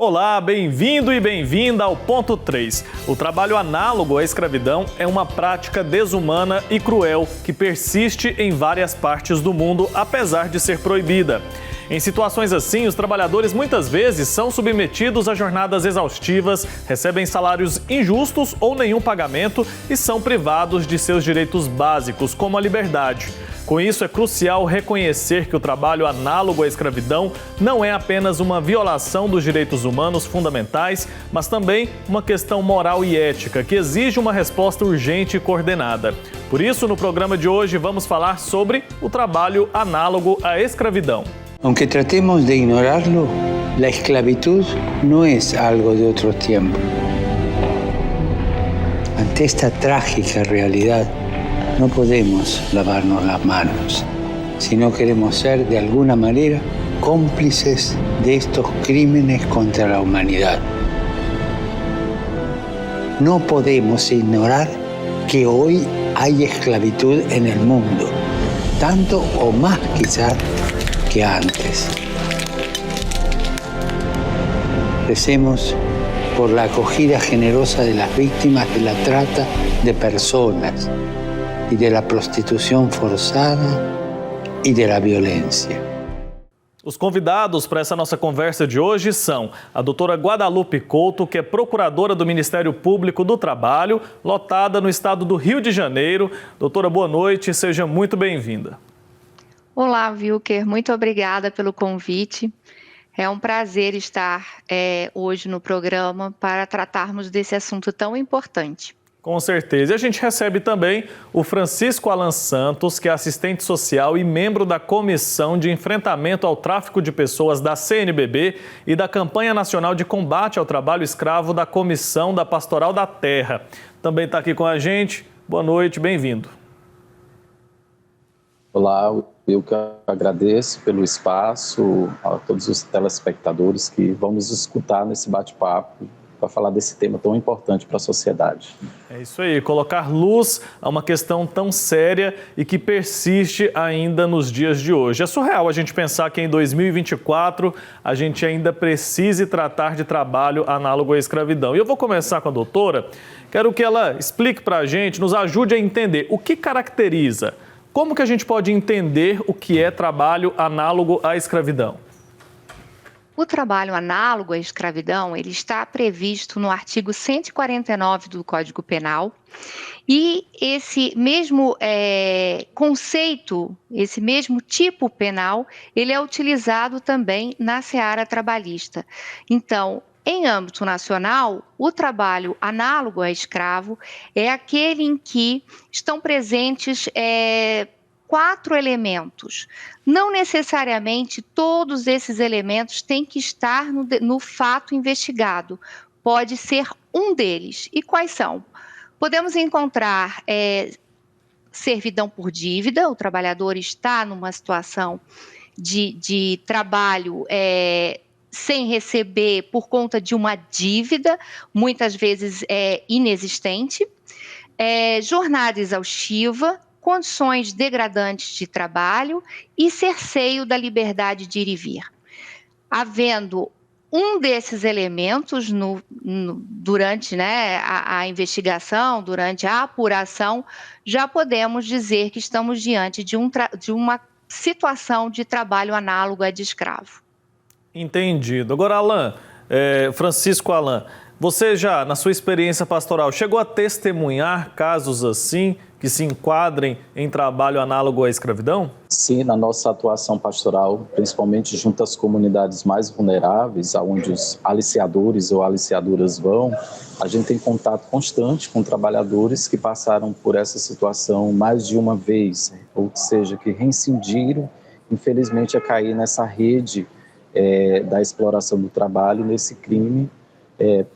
Olá, bem-vindo e bem-vinda ao Ponto 3. O trabalho análogo à escravidão é uma prática desumana e cruel que persiste em várias partes do mundo, apesar de ser proibida. Em situações assim, os trabalhadores muitas vezes são submetidos a jornadas exaustivas, recebem salários injustos ou nenhum pagamento e são privados de seus direitos básicos, como a liberdade. Com isso, é crucial reconhecer que o trabalho análogo à escravidão não é apenas uma violação dos direitos humanos fundamentais, mas também uma questão moral e ética que exige uma resposta urgente e coordenada. Por isso, no programa de hoje, vamos falar sobre o trabalho análogo à escravidão. Aunque tratemos de ignorarlo, la esclavitud no es algo de otro tiempo. Ante esta trágica realidad, no podemos lavarnos las manos, si no queremos ser, de alguna manera, cómplices de estos crímenes contra la humanidad. No podemos ignorar que hoy hay esclavitud en el mundo, tanto o más quizás que antes. Recemos por la acogida generosa de las víctimas de la trata de personas y de la prostitución forzada y de la violencia. Os convidados para essa nossa conversa de hoje são a doutora Guadalupe Couto, que é procuradora do Ministério Público do Trabalho, lotada no estado do Rio de Janeiro. Doutora, boa noite, seja muito bem-vinda. Olá, Wilker, muito obrigada pelo convite. É um prazer estar hoje no programa para tratarmos desse assunto tão importante. Com certeza. E a gente recebe também o Francisco Alan Santos, que é assistente social e membro da Comissão de Enfrentamento ao Tráfico de Pessoas da CNBB e da Campanha Nacional de Combate ao Trabalho Escravo da Comissão da Pastoral da Terra. Também está aqui com a gente. Boa noite, bem-vindo. Olá, eu que agradeço pelo espaço, a todos os telespectadores que vão nos escutar nesse bate-papo para falar desse tema tão importante para a sociedade. É isso aí, colocar luz a uma questão tão séria e que persiste ainda nos dias de hoje. É surreal a gente pensar que em 2024 a gente ainda precise tratar de trabalho análogo à escravidão. E eu vou começar com a doutora, quero que ela explique para a gente, nos ajude a entender o que caracteriza. Como que a gente pode entender o que é trabalho análogo à escravidão? O trabalho análogo à escravidão, ele está previsto no artigo 149 do Código Penal e esse mesmo conceito, esse mesmo tipo penal, ele é utilizado também na seara trabalhista. Então, em âmbito nacional, o trabalho análogo a escravo é aquele em que estão presentes 4 elementos. Não necessariamente todos esses elementos têm que estar no fato investigado. Pode ser um deles. E quais são? Podemos encontrar servidão por dívida, o trabalhador está numa situação de trabalho sem receber por conta de uma dívida, muitas vezes inexistente, jornada exaustiva, condições degradantes de trabalho e cerceio da liberdade de ir e vir. Havendo um desses elementos durante a investigação, durante a apuração, já podemos dizer que estamos diante de uma situação de trabalho análogo a de escravo. Entendido. Agora, Alan, Francisco Alan, você já, na sua experiência pastoral, chegou a testemunhar casos assim que se enquadrem em trabalho análogo à escravidão? Sim, na nossa atuação pastoral, principalmente junto às comunidades mais vulneráveis, onde os aliciadores ou aliciadoras vão, a gente tem contato constante com trabalhadores que passaram por essa situação mais de uma vez, ou seja, que reincidiram, infelizmente, a cair nessa rede da exploração do trabalho, nesse crime,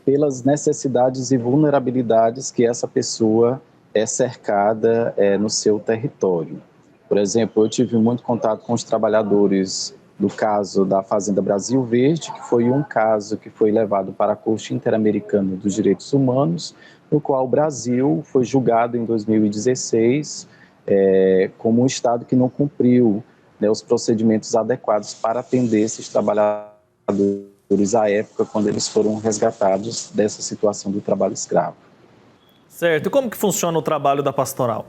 pelas necessidades e vulnerabilidades que essa pessoa é cercada no seu território. Por exemplo, eu tive muito contato com os trabalhadores do caso da Fazenda Brasil Verde, que foi um caso que foi levado para a Corte Interamericana dos Direitos Humanos, no qual o Brasil foi julgado em 2016 como um Estado que não cumpriu os procedimentos adequados para atender esses trabalhadores à época quando eles foram resgatados dessa situação do trabalho escravo. Certo. E como que funciona o trabalho da pastoral?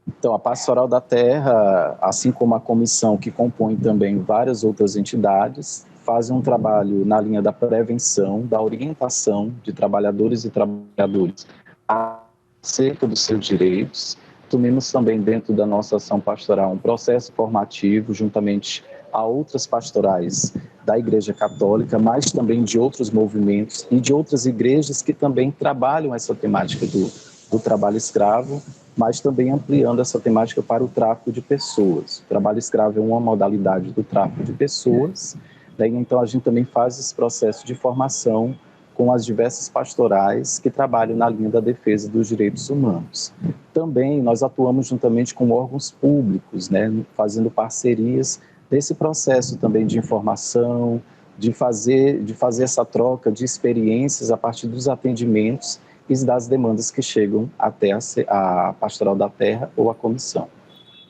Então, a Pastoral da Terra, assim como a comissão que compõe também várias outras entidades, fazem um trabalho na linha da prevenção, da orientação de trabalhadores e trabalhadoras acerca dos seus direitos. Assumimos também dentro da nossa ação pastoral um processo formativo juntamente a outras pastorais da Igreja Católica, mas também de outros movimentos e de outras igrejas que também trabalham essa temática do trabalho escravo, mas também ampliando essa temática para o tráfico de pessoas. O trabalho escravo é uma modalidade do tráfico de pessoas, né? Então a gente também faz esse processo de formação com as diversas pastorais que trabalham na linha da defesa dos direitos humanos. Também nós atuamos juntamente com órgãos públicos, né? Fazendo parcerias nesse processo também de informação, de fazer essa troca de experiências a partir dos atendimentos e das demandas que chegam até a Pastoral da Terra ou a comissão.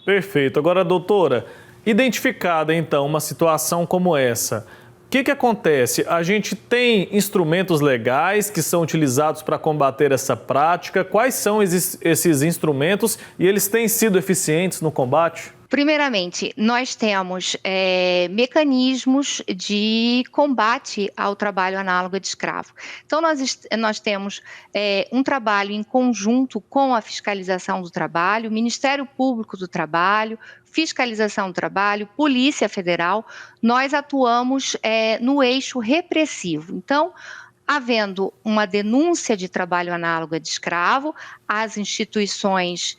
Perfeito. Agora, doutora, identificada então uma situação como essa, o que acontece? A gente tem instrumentos legais que são utilizados para combater essa prática. Quais são esses instrumentos e eles têm sido eficientes no combate? Primeiramente, nós temos mecanismos de combate ao trabalho análogo de escravo. Então, nós temos um trabalho em conjunto com a fiscalização do trabalho, Ministério Público do Trabalho, Fiscalização do Trabalho, Polícia Federal. Nós atuamos no eixo repressivo. Então, havendo uma denúncia de trabalho análogo de escravo, as instituições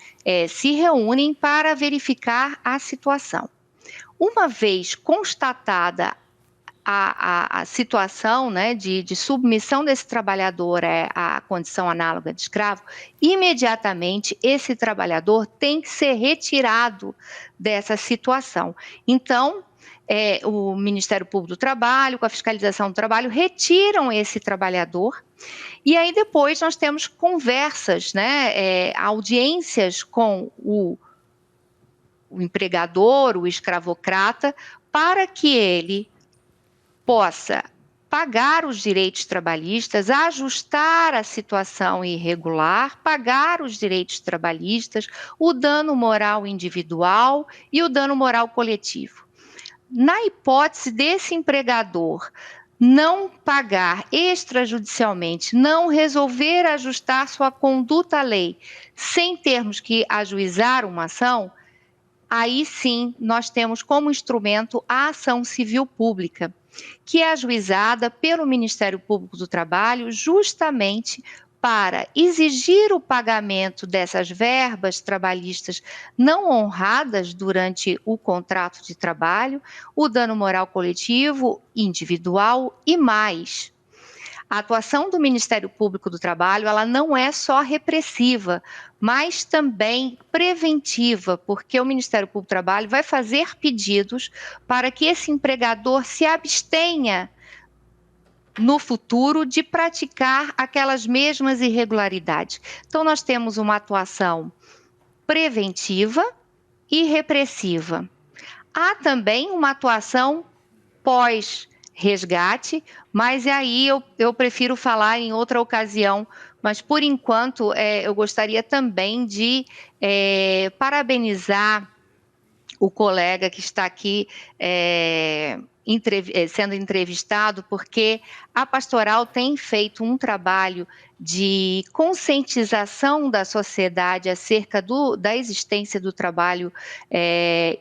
se reúnem para verificar a situação. Uma vez constatada a situação, né, de submissão desse trabalhador à condição análoga de escravo, imediatamente esse trabalhador tem que ser retirado dessa situação. Então, o Ministério Público do Trabalho, com a fiscalização do trabalho, retiram esse trabalhador e aí depois nós temos conversas, né, audiências com o empregador, o escravocrata, para que ele possa pagar os direitos trabalhistas, ajustar a situação irregular, pagar os direitos trabalhistas, o dano moral individual e o dano moral coletivo. Na hipótese desse empregador não pagar extrajudicialmente, não resolver ajustar sua conduta à lei, sem termos que ajuizar uma ação, aí sim nós temos como instrumento a ação civil pública, que é ajuizada pelo Ministério Público do Trabalho justamente para exigir o pagamento dessas verbas trabalhistas não honradas durante o contrato de trabalho, o dano moral coletivo, individual e mais. A atuação do Ministério Público do Trabalho, ela não é só repressiva, mas também preventiva, porque o Ministério Público do Trabalho vai fazer pedidos para que esse empregador se abstenha no futuro de praticar aquelas mesmas irregularidades. Então, nós temos uma atuação preventiva e repressiva. Há também uma atuação pós-resgate, mas aí eu prefiro falar em outra ocasião, mas por enquanto eu gostaria também de parabenizar o colega que está aqui sendo entrevistado, porque a Pastoral tem feito um trabalho de conscientização da sociedade acerca da existência do trabalho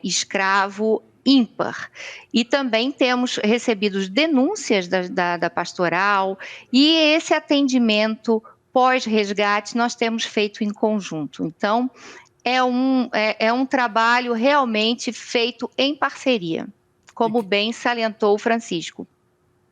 escravo ímpar. E também temos recebido denúncias da Pastoral e esse atendimento pós-resgate nós temos feito em conjunto. Então, é um trabalho realmente feito em parceria, como bem salientou o Francisco.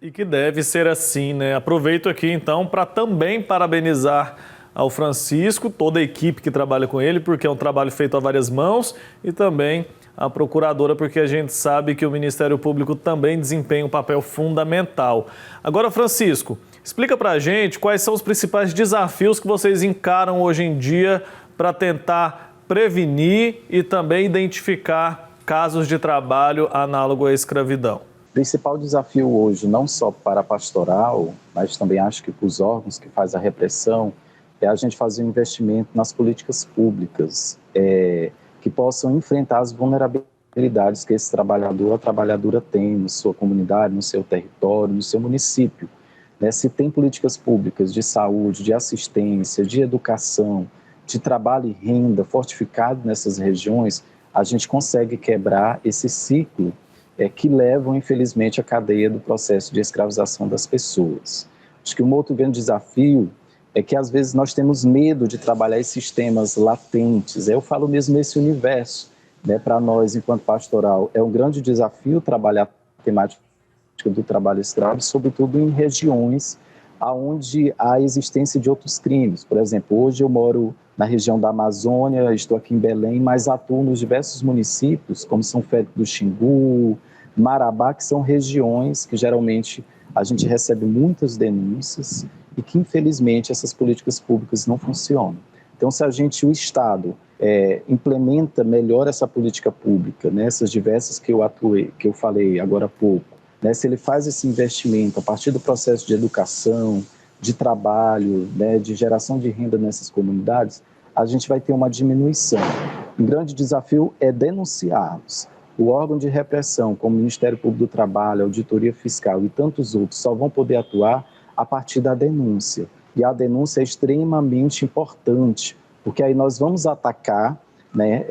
E que deve ser assim, né? Aproveito aqui então para também parabenizar ao Francisco, toda a equipe que trabalha com ele, porque é um trabalho feito a várias mãos, e também a procuradora, porque a gente sabe que o Ministério Público também desempenha um papel fundamental. Agora, Francisco, explica para a gente quais são os principais desafios que vocês encaram hoje em dia para tentar prevenir e também identificar casos de trabalho análogo à escravidão. principal desafio hoje, não só para a pastoral, mas também acho que para os órgãos que fazem a repressão, é a gente fazer um investimento nas políticas públicas que possam enfrentar as vulnerabilidades que esse trabalhador ou a trabalhadora tem na sua comunidade, no seu território, no seu município. Né? Se tem políticas públicas de saúde, de assistência, de educação, de trabalho e renda fortificado nessas regiões, a gente consegue quebrar esse ciclo que levam, infelizmente, à cadeia do processo de escravização das pessoas. Acho que um outro grande desafio é que, às vezes, nós temos medo de trabalhar esses temas latentes. Eu falo mesmo nesse universo, né? Para nós, enquanto pastoral, é um grande desafio trabalhar a temática do trabalho escravo, sobretudo em regiões onde há a existência de outros crimes. Por exemplo, hoje eu moro na região da Amazônia, estou aqui em Belém, mas atuo nos diversos municípios, como São Félix do Xingu, Marabá, que são regiões que geralmente a gente recebe muitas denúncias e que, infelizmente, essas políticas públicas não funcionam. Então, se o Estado implementa melhor essa política pública, nessas diversas que eu falei agora há pouco, né, se ele faz esse investimento a partir do processo de educação, de trabalho, né, de geração de renda nessas comunidades, a gente vai ter uma diminuição. Um grande desafio é denunciarmos. O órgão de repressão, como o Ministério Público do Trabalho, a Auditoria Fiscal e tantos outros, só vão poder atuar a partir da denúncia. E a denúncia é extremamente importante, porque aí nós vamos atacar, né,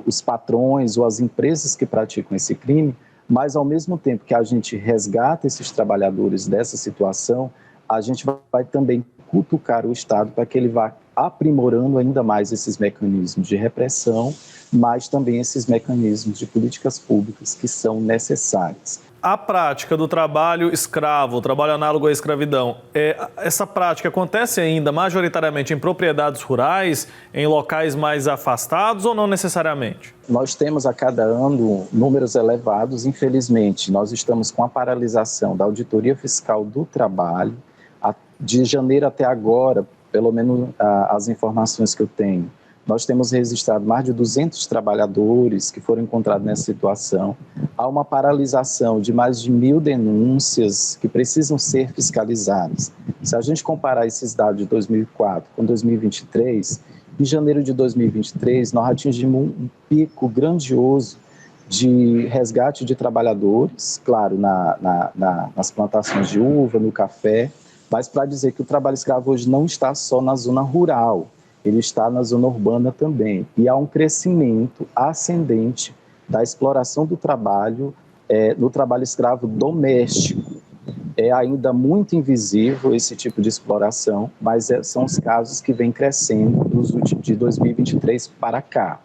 os patrões ou as empresas que praticam esse crime, mas ao mesmo tempo que a gente resgata esses trabalhadores dessa situação, a gente vai também cutucar o Estado para que ele vá aprimorando ainda mais esses mecanismos de repressão, mas também esses mecanismos de políticas públicas que são necessários. A prática do trabalho escravo, o trabalho análogo à escravidão, essa prática acontece ainda majoritariamente em propriedades rurais, em locais mais afastados ou não necessariamente? Nós temos a cada ano números elevados, infelizmente. Nós estamos com a paralisação da Auditoria Fiscal do Trabalho. De janeiro até agora, pelo menos as informações que eu tenho, nós temos registrado mais de 200 trabalhadores que foram encontrados nessa situação. Há uma paralisação de mais de 1.000 denúncias que precisam ser fiscalizadas. Se a gente comparar esses dados de 2004 com 2023, em janeiro de 2023, nós atingimos um pico grandioso de resgate de trabalhadores, claro, nas plantações de uva, no café, mas para dizer que o trabalho escravo hoje não está só na zona rural, ele está na zona urbana também. E há um crescimento ascendente da exploração do trabalho, no trabalho escravo doméstico. É ainda muito invisível esse tipo de exploração, mas são os casos que vêm crescendo de 2023 para cá.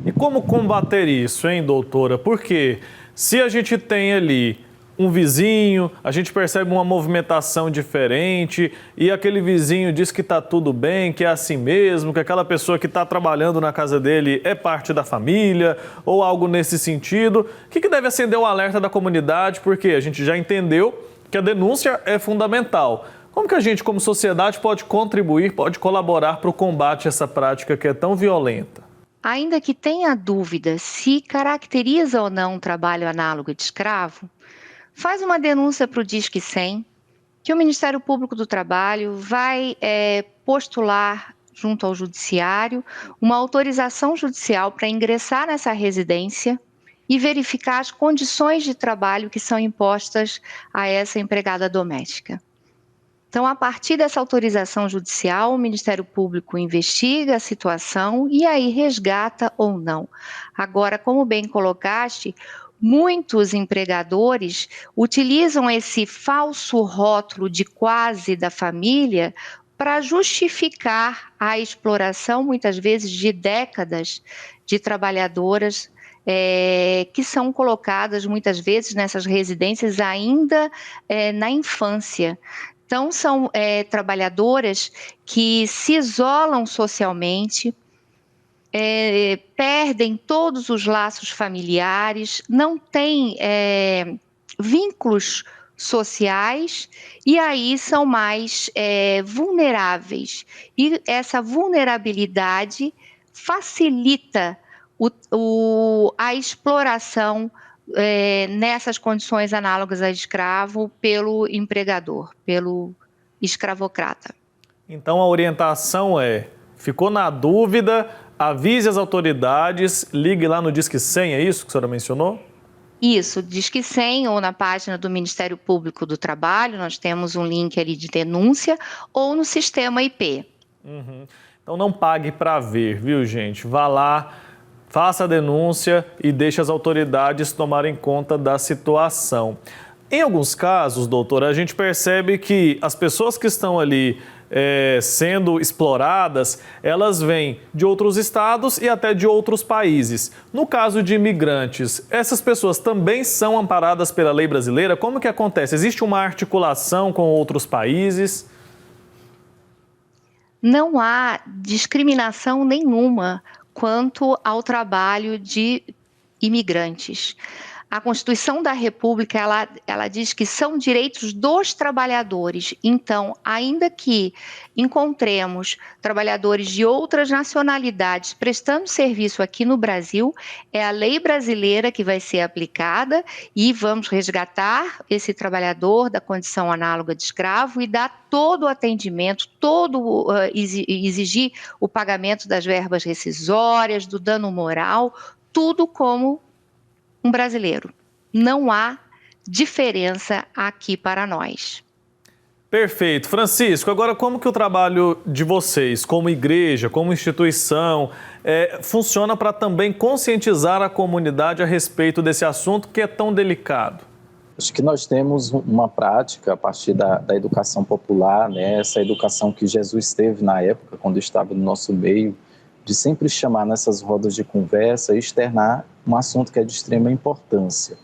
E como combater isso, hein, doutora? Porque se a gente tem ali um vizinho, a gente percebe uma movimentação diferente e aquele vizinho diz que está tudo bem, que é assim mesmo, que aquela pessoa que está trabalhando na casa dele é parte da família ou algo nesse sentido, o que deve acender o alerta da comunidade? Porque a gente já entendeu que a denúncia é fundamental. Como que a gente, como sociedade, pode contribuir, pode colaborar para o combate a essa prática que é tão violenta? Ainda que tenha dúvida se caracteriza ou não um trabalho análogo de escravo, faz uma denúncia para o Disque 100, que o Ministério Público do Trabalho vai postular junto ao Judiciário uma autorização judicial para ingressar nessa residência e verificar as condições de trabalho que são impostas a essa empregada doméstica. Então, a partir dessa autorização judicial, o Ministério Público investiga a situação e aí resgata ou não. Agora, como bem colocaste, muitos empregadores utilizam esse falso rótulo de quase da família para justificar a exploração, muitas vezes de décadas, de trabalhadoras que são colocadas muitas vezes nessas residências ainda na infância. Então, são trabalhadoras que se isolam socialmente, perdem todos os laços familiares, não têm vínculos sociais e aí são mais vulneráveis. E essa vulnerabilidade facilita a exploração nessas condições análogas a escravo pelo empregador, pelo escravocrata. Então a orientação ficou na dúvida, avise as autoridades, ligue lá no Disque 100, é isso que a senhora mencionou? Isso, Disque 100 ou na página do Ministério Público do Trabalho, nós temos um link ali de denúncia, ou no sistema IP. Então não pague para ver, viu, gente? Vá lá, faça a denúncia e deixe as autoridades tomarem conta da situação. Em alguns casos, doutora, a gente percebe que as pessoas que estão ali sendo exploradas, elas vêm de outros estados e até de outros países. No caso de imigrantes, essas pessoas também são amparadas pela lei brasileira? Como que acontece? Existe uma articulação com outros países? Não há discriminação nenhuma quanto ao trabalho de imigrantes. A Constituição da República, ela diz que são direitos dos trabalhadores. Então, ainda que encontremos trabalhadores de outras nacionalidades prestando serviço aqui no Brasil, é a lei brasileira que vai ser aplicada e vamos resgatar esse trabalhador da condição análoga de escravo e dar todo o atendimento, exigir o pagamento das verbas rescisórias, do dano moral, tudo como um brasileiro. Não há diferença aqui para nós. Perfeito. Francisco, agora como que o trabalho de vocês, como igreja, como instituição, funciona para também conscientizar a comunidade a respeito desse assunto que é tão delicado? Acho que nós temos uma prática a partir da educação popular, né? Essa educação que Jesus teve na época, quando estava no nosso meio, de sempre chamar nessas rodas de conversa e externar um assunto que é de extrema importância.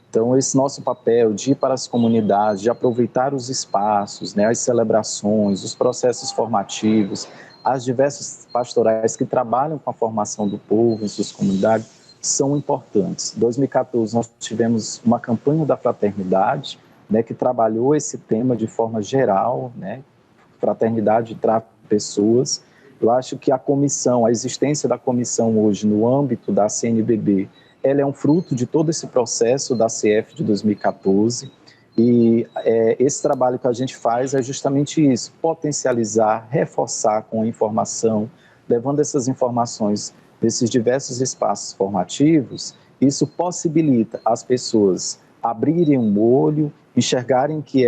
Então, esse nosso papel de ir para as comunidades, de aproveitar os espaços, né, as celebrações, os processos formativos, as diversas pastorais que trabalham com a formação do povo em suas comunidades, são importantes. Em 2014, nós tivemos uma campanha da fraternidade, né, que trabalhou esse tema de forma geral, né, fraternidade e tráfico de pessoas. Eu acho que a existência da comissão hoje no âmbito da CNBB, ela é um fruto de todo esse processo da CF de 2014 e esse trabalho que a gente faz é justamente isso, potencializar, reforçar com a informação, levando essas informações desses diversos espaços formativos, isso possibilita as pessoas abrirem um olho, enxergarem que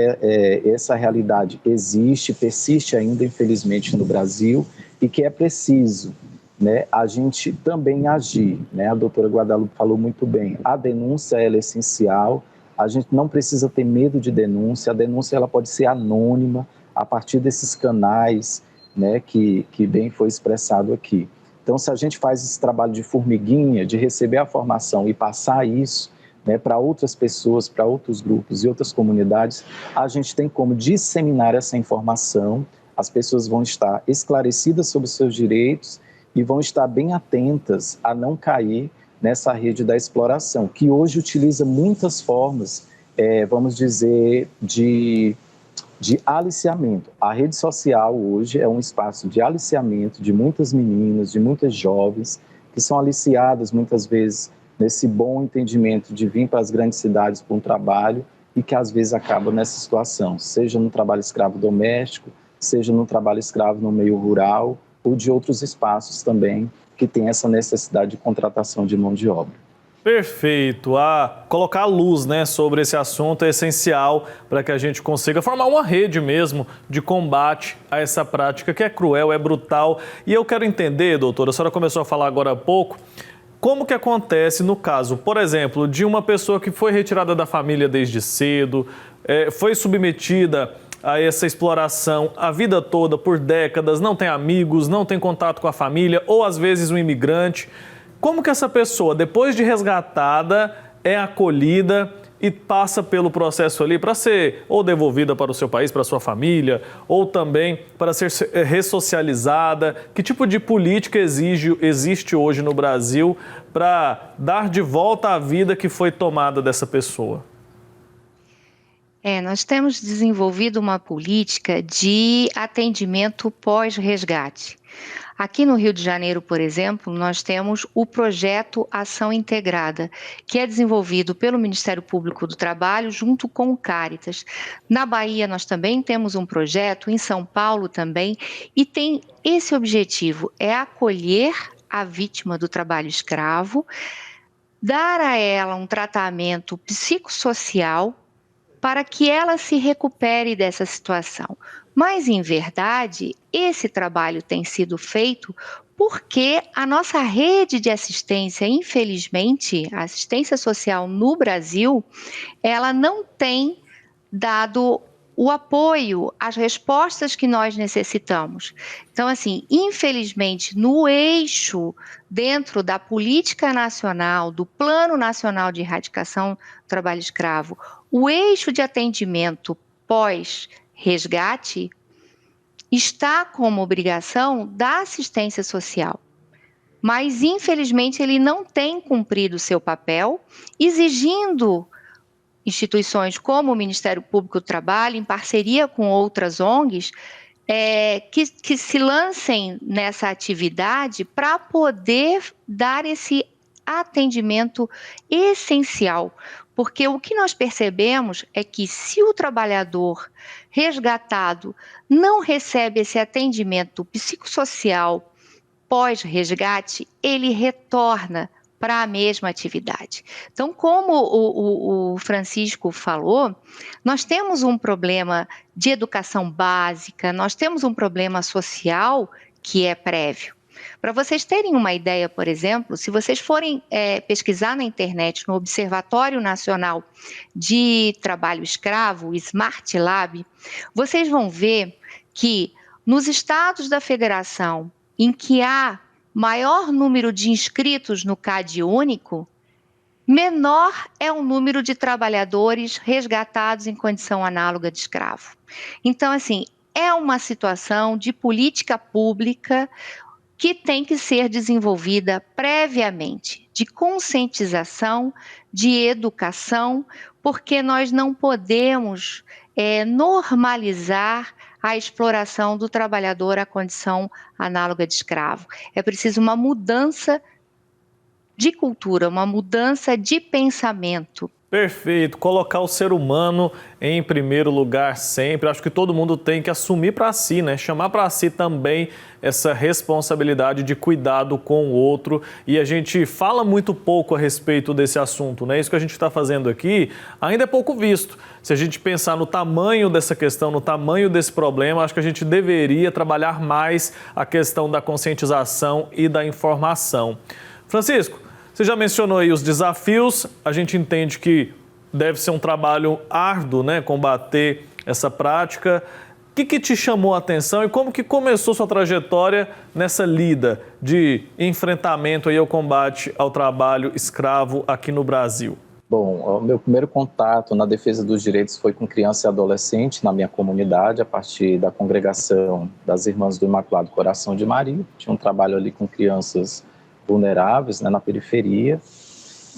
essa realidade existe, persiste ainda, infelizmente, no Brasil, e que é preciso, né, a gente também agir, né? A doutora Guadalupe falou muito bem, a denúncia ela é essencial, a gente não precisa ter medo de denúncia, a denúncia ela pode ser anônima, a partir desses canais, né, que bem foi expressado aqui. Então, se a gente faz esse trabalho de formiguinha, de receber a formação e passar isso, né, para outras pessoas, para outros grupos e outras comunidades, a gente tem como disseminar essa informação, as pessoas vão estar esclarecidas sobre os seus direitos e vão estar bem atentas a não cair nessa rede da exploração, que hoje utiliza muitas formas, vamos dizer, de aliciamento. A rede social hoje é um espaço de aliciamento de muitas meninas, de muitas jovens, que são aliciadas muitas vezes nesse bom entendimento de vir para as grandes cidades para um trabalho e que às vezes acabam nessa situação, seja no trabalho escravo doméstico, seja no trabalho escravo no meio rural ou de outros espaços também que tem essa necessidade de contratação de mão de obra. Perfeito. Colocar luz, né, sobre esse assunto é essencial para que a gente consiga formar uma rede mesmo de combate a essa prática que é cruel, é brutal. E eu quero entender, doutora, a senhora começou a falar agora há pouco, como que acontece no caso, por exemplo, de uma pessoa que foi retirada da família desde cedo, foi submetida a essa exploração a vida toda, por décadas, não tem amigos, não tem contato com a família, ou às vezes um imigrante. Como que essa pessoa, depois de resgatada, é acolhida e passa pelo processo ali para ser ou devolvida para o seu país, para a sua família, ou também para ser ressocializada? Que tipo de política existe hoje no Brasil para dar de volta a vida que foi tomada dessa pessoa? Nós temos desenvolvido uma política de atendimento pós-resgate. Aqui no Rio de Janeiro, por exemplo, nós temos o projeto Ação Integrada, que é desenvolvido pelo Ministério Público do Trabalho junto com o Caritas. Na Bahia nós também temos um projeto, em São Paulo também, e tem esse objetivo, é acolher a vítima do trabalho escravo, dar a ela um tratamento psicossocial para que ela se recupere dessa situação. Mas, em verdade, esse trabalho tem sido feito porque a nossa rede de assistência, infelizmente, a assistência social no Brasil, ela não tem dado o apoio, as respostas que nós necessitamos. Então, assim, infelizmente, no eixo, dentro da política nacional, do Plano Nacional de Erradicação do Trabalho Escravo, o eixo de atendimento pós-resgate está como obrigação da assistência social. Mas, infelizmente, ele não tem cumprido o seu papel, exigindo instituições como o Ministério Público do Trabalho, em parceria com outras ONGs, que se lancem nessa atividade para poder dar esse atendimento essencial. Porque o que nós percebemos é que se o trabalhador resgatado não recebe esse atendimento psicossocial pós-resgate, ele retorna para a mesma atividade. Então, como o Francisco falou, nós temos um problema de educação básica, nós temos um problema social que é prévio. Para vocês terem uma ideia, por exemplo, se vocês forem pesquisar na internet, no Observatório Nacional de Trabalho Escravo, o Smart Lab, vocês vão ver que nos estados da federação em que há maior número de inscritos no CAD único, menor é o número de trabalhadores resgatados em condição análoga de escravo. Então, assim, é uma situação de política pública que tem que ser desenvolvida previamente, de conscientização, de educação, porque nós não podemos normalizar a exploração do trabalhador à condição análoga de escravo. É preciso uma mudança de cultura, uma mudança de pensamento. Perfeito, colocar o ser humano em primeiro lugar sempre. Acho que todo mundo tem que assumir para si, né? Chamar para si também essa responsabilidade de cuidado com o outro. E a gente fala muito pouco a respeito desse assunto, né? Isso que a gente está fazendo aqui ainda é pouco visto. Se a gente pensar no tamanho dessa questão, no tamanho desse problema, acho que a gente deveria trabalhar mais a questão da conscientização e da informação. Francisco, você já mencionou aí os desafios, a gente entende que deve ser um trabalho árduo, né, combater essa prática. O que te chamou a atenção e como que começou sua trajetória nessa lida de enfrentamento aí ao combate ao trabalho escravo aqui no Brasil? Bom, o meu primeiro contato na defesa dos direitos foi com criança e adolescente na minha comunidade, a partir da congregação das Irmãs do Imaculado Coração de Maria. Tinha um trabalho ali com crianças vulneráveis, né, na periferia,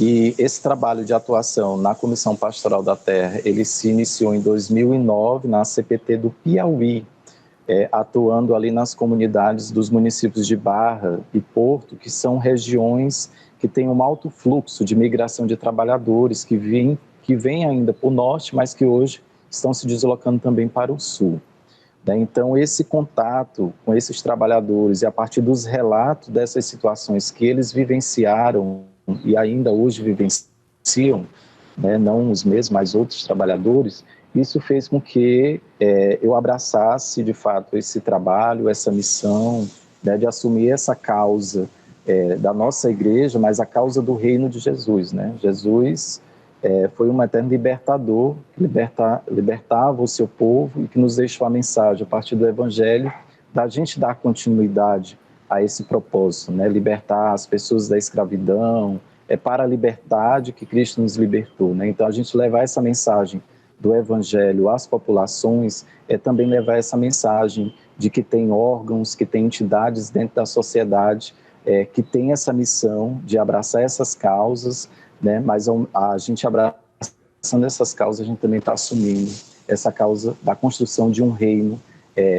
e esse trabalho de atuação na Comissão Pastoral da Terra, ele se iniciou em 2009 na CPT do Piauí, atuando ali nas comunidades dos municípios de Barra e Porto, que são regiões que têm um alto fluxo de migração de trabalhadores que vêm ainda para o norte, mas que hoje estão se deslocando também para o sul. Então, esse contato com esses trabalhadores e a partir dos relatos dessas situações que eles vivenciaram e ainda hoje vivenciam, né, não os mesmos, mas outros trabalhadores, isso fez com que eu abraçasse, de fato, esse trabalho, essa missão, né, de assumir essa causa da nossa igreja, mas a causa do reino de Jesus, né? Jesus foi um eterno libertador, que libertava o seu povo e que nos deixou a mensagem a partir do Evangelho da gente dar continuidade a esse propósito, né? Libertar as pessoas da escravidão, para a liberdade que Cristo nos libertou, né? Então a gente levar essa mensagem do Evangelho às populações também levar essa mensagem de que tem órgãos, que tem entidades dentro da sociedade que tem essa missão de abraçar essas causas, né? Mas a gente abraçando essas causas, a gente também está assumindo essa causa da construção de um reino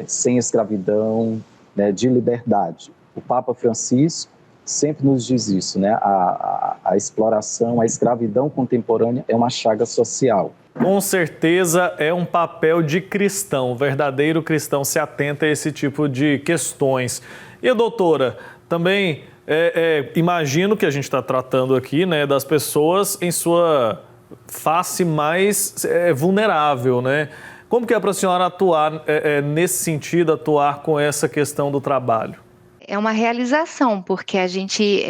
sem escravidão, né, de liberdade. O Papa Francisco sempre nos diz isso, né? A exploração, a escravidão contemporânea é uma chaga social. Com certeza é um papel de cristão, o verdadeiro cristão se atenta a esse tipo de questões. E, doutora, também imagino que a gente está tratando aqui, né, das pessoas em sua face mais vulnerável, né? Como que é para a senhora atuar nesse sentido, atuar com essa questão do trabalho? É uma realização, porque a gente,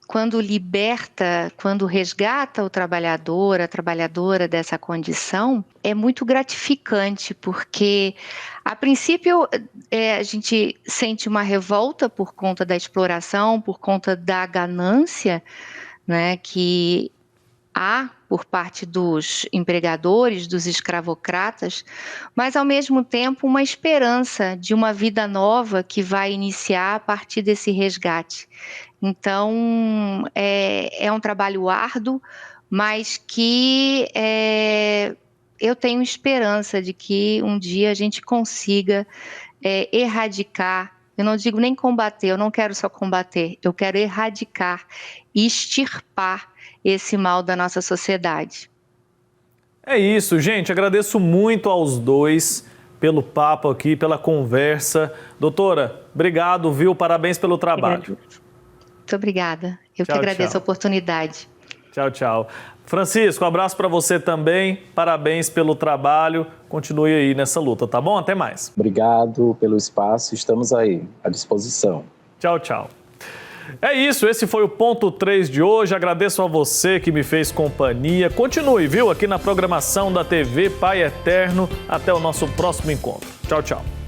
quando liberta, quando resgata o trabalhador, a trabalhadora dessa condição, é muito gratificante, porque, a princípio, a gente sente uma revolta por conta da exploração, por conta da ganância, né, que há por parte dos empregadores, dos escravocratas, mas ao mesmo tempo uma esperança de uma vida nova que vai iniciar a partir desse resgate. Então, é um trabalho árduo, mas que eu tenho esperança de que um dia a gente consiga erradicar. Eu não digo nem combater, eu não quero só combater, eu quero erradicar e extirpar esse mal da nossa sociedade. É isso, gente. Agradeço muito aos dois pelo papo aqui, pela conversa. Doutora, obrigado, viu? Parabéns pelo trabalho. Muito obrigada. Eu Tchau, que agradeço tchau. a oportunidade. Tchau, tchau. Francisco, um abraço para você também. Parabéns pelo trabalho. Continue aí nessa luta, tá bom? Até mais. Obrigado pelo espaço, estamos aí, à disposição. Tchau, tchau. É isso, esse foi o ponto 3 de hoje. Agradeço a você que me fez companhia. Continue, viu, aqui na programação da TV Pai Eterno. Até o nosso próximo encontro. Tchau, tchau.